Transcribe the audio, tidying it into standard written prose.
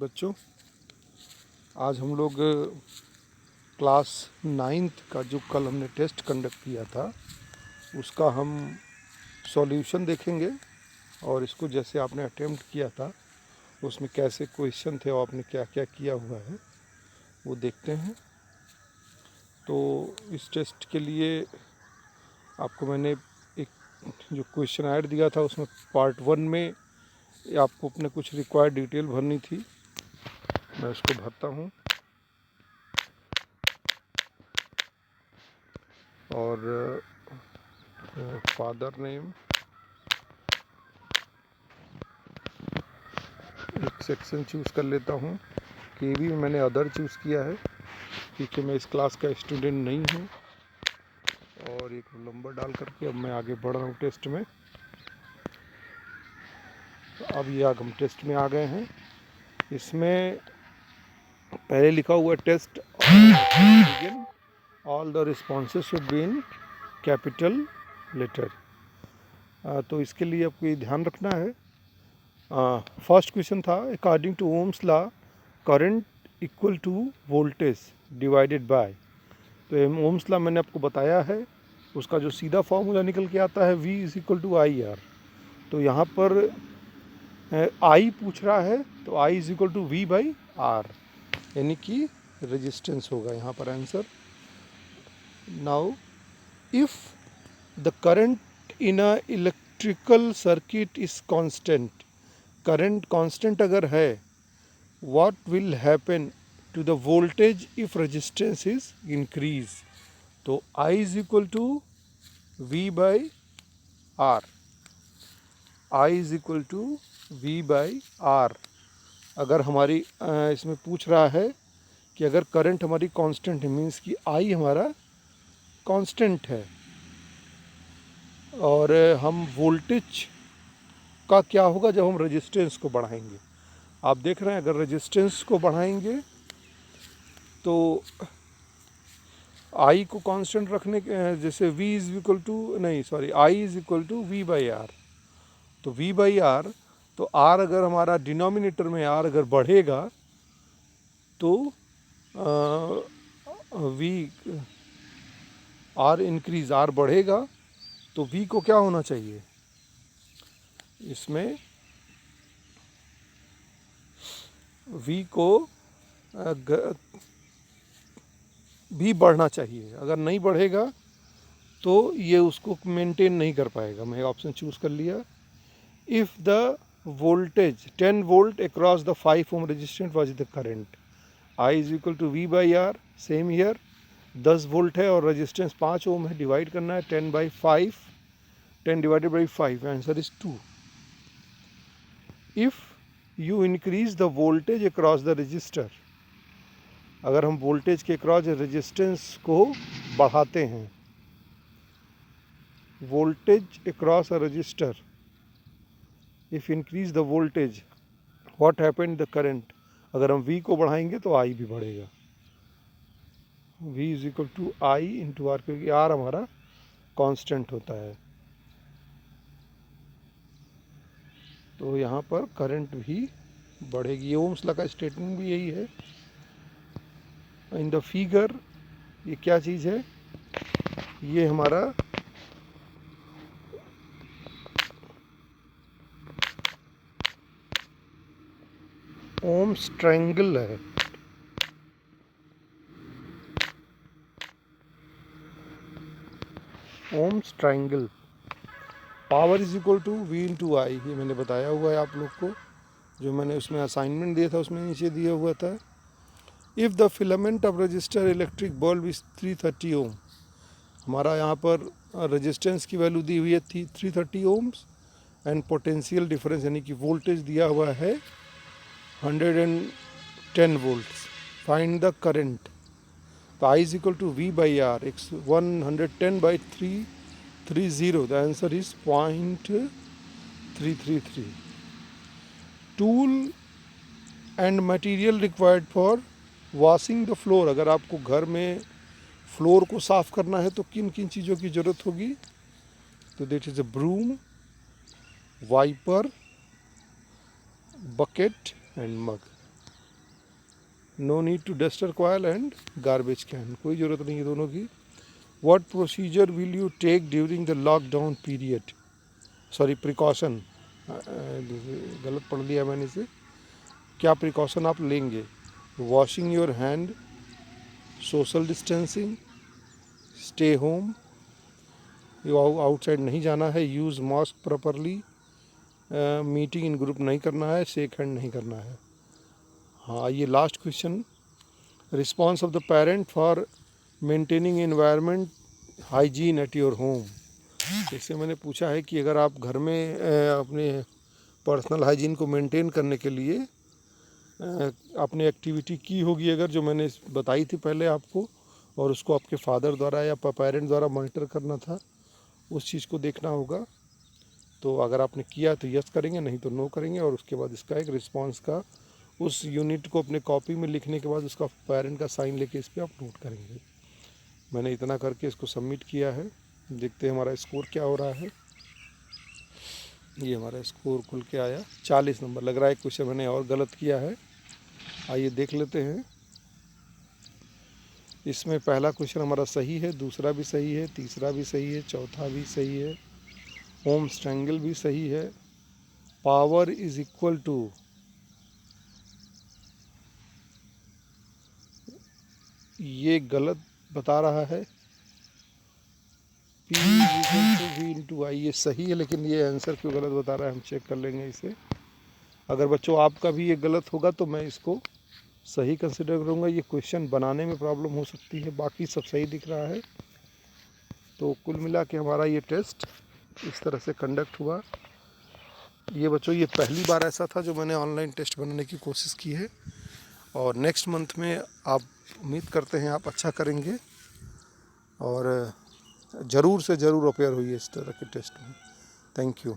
बच्चों, आज हम लोग क्लास 9th का जो कल हमने टेस्ट कंडक्ट किया था उसका हम सॉल्यूशन देखेंगे और इसको जैसे आपने अटेम्प्ट किया था उसमें कैसे क्वेश्चन थे और आपने क्या क्या किया हुआ है वो देखते हैं। तो इस टेस्ट के लिए आपको मैंने एक जो क्वेश्चन ऐड दिया था उसमें पार्ट 1 में आपको अपने कुछ रिक्वायर्ड डिटेल भरनी थी। मैं उसको भरता हूँ और फादर नेम एक सेक्शन चूज़ कर लेता हूँ। केवी में मैंने अदर चूज़ किया है क्योंकि मैं इस क्लास का स्टूडेंट नहीं हूँ। और एक नंबर डाल करके अब मैं आगे बढ़ रहा हूँ टेस्ट में। अब ये हम टेस्ट में आ गए हैं। इसमें पहले लिखा हुआ test all the responses should be in capital letter. तो इसके लिए आपको ये ध्यान रखना है। फर्स्ट क्वेश्चन था according to ohm's law current equal to voltage divided by. तो ओम्स लॉ मैंने आपको बताया है, उसका जो सीधा फॉर्मूला निकल के आता है V is equal to I R. तो यहाँ पर I पूछ रहा है तो I is equal to V by R, यानी कि रेजिस्टेंस होगा यहाँ पर answer. Now if the current in a electrical circuit is constant, current constant अगर है, what will happen to the voltage if resistance is increase? तो I is equal to V by R, I is equal to V by R। अगर हमारी इसमें पूछ रहा है कि अगर करंट हमारी कांस्टेंट है, मीन्स कि I हमारा कांस्टेंट है, और हम वोल्टेज का क्या होगा जब हम रेजिस्टेंस को बढ़ाएंगे। आप देख रहे हैं अगर रेजिस्टेंस को बढ़ाएंगे तो आई को कांस्टेंट रखने के, जैसे V is equal to I is equal to V by R. तो V बाई आर, तो R अगर हमारा डिनोमिनेटर में R अगर बढ़ेगा तो V R इंक्रीज, R बढ़ेगा तो V को क्या होना चाहिए, इसमें V को भी बढ़ना चाहिए। अगर नहीं बढ़ेगा तो ये उसको मेंटेन नहीं कर पाएगा। मैं ऑप्शन चूज़ कर लिया। If the voltage 10 volt across the 5 ohm resistance was the current, I is equal to V by R. Same here 10 volt है और रेजिस्टेंस 5 ओम है, डिवाइड करना है 10 by 5, 10 divided by 5, answer is 2। If you increase the voltage across the register, अगर हम voltage के across resistance को बढ़ाते हैं, voltage across a resistor, if increase the voltage what happened the current, अगर हम V को बढ़ाएंगे तो I भी बढ़ेगा। V is equal to I into R, क्योंकि R हमारा कांस्टेंट होता है। तो यहाँ पर करंट भी बढ़ेगी। ओम्स लॉ का स्टेटमेंट भी यही है। इन द फिगर ये क्या चीज़ है, ये हमारा ओम्स ट्रायंगल है। Ohm's triangle, power is equal to V into I, ये मैंने बताया हुआ है आप लोग को, जो मैंने उसमें असाइनमेंट दिया था उसमें नीचे दिया हुआ था। If the filament of register electric bulb is 330 ओम, हमारा यहाँ पर रेजिस्टेंस की वैल्यू दी हुई है थी 330 ओम्स, एंड पोटेंशियल डिफरेंस यानी कि वोल्टेज दिया हुआ है 110 वोल्ट्स, फाइंड द करंट। तो I is equal to V by R, 110 by 330, the answer is 0.333। Tool and material required for washing the floor, अगर आपको घर में फ्लोर को साफ़ करना है तो किन किन चीज़ों की ज़रूरत होगी, तो that is a broom, wiper, bucket and mug. No need to duster coil and garbage can, कोई ज़रूरत नहीं है दोनों की। What procedure will you take during the lockdown period, sorry precaution, गलत पढ़ लिया मैंने इसे, क्या प्रिकॉशन आप लेंगे? Washing your hand, social distancing, stay home, outside नहीं जाना है, use mask properly, meeting in group नहीं करना है, शेक हैंड नहीं करना है। हाँ, ये last question, response of the parent for maintaining environment hygiene at your home. इससे मैंने पूछा है कि अगर आप घर में अपने पर्सनल हाइजीन को मेंटेन करने के लिए आपने एक्टिविटी की होगी अगर, जो मैंने बताई थी पहले आपको, और उसको आपके फादर द्वारा या पेरेंट द्वारा मॉनिटर करना था, उस चीज़ को देखना होगा। तो अगर आपने किया तो यस करेंगे, नहीं तो नो करेंगे, और उसके बाद इसका एक रिस्पांस का उस यूनिट को अपने कॉपी में लिखने के बाद उसका पेरेंट का साइन लेके इस पर आप नोट करेंगे। मैंने इतना करके इसको सबमिट किया है, देखते हैं हमारा स्कोर क्या हो रहा है। ये हमारा स्कोर खुल के आया 40 नंबर। लग रहा है क्वेश्चन मैंने और गलत किया है, आइए देख लेते हैं। इसमें पहला क्वेश्चन हमारा सही है, दूसरा भी सही है, तीसरा भी सही है, चौथा भी सही है, ओम्स ट्रायंगल भी सही है, पावर इज इक्वल टू, ये गलत बता रहा है, P is equal to V into I, ये सही है, लेकिन ये आंसर क्यों गलत बता रहा है हम चेक कर लेंगे इसे। अगर बच्चों आपका भी ये गलत होगा तो मैं इसको सही कंसिडर करूँगा, ये क्वेश्चन बनाने में प्रॉब्लम हो सकती है, बाकी सब सही दिख रहा है। तो कुल मिला के हमारा ये टेस्ट इस तरह से कंडक्ट हुआ। ये बच्चों ये पहली बार ऐसा था जो मैंने ऑनलाइन टेस्ट बनाने की कोशिश की है, और नेक्स्ट मंथ में आप उम्मीद करते हैं आप अच्छा करेंगे, और ज़रूर से ज़रूर अपेयर होइए इस तरह के टेस्ट में। Thank you.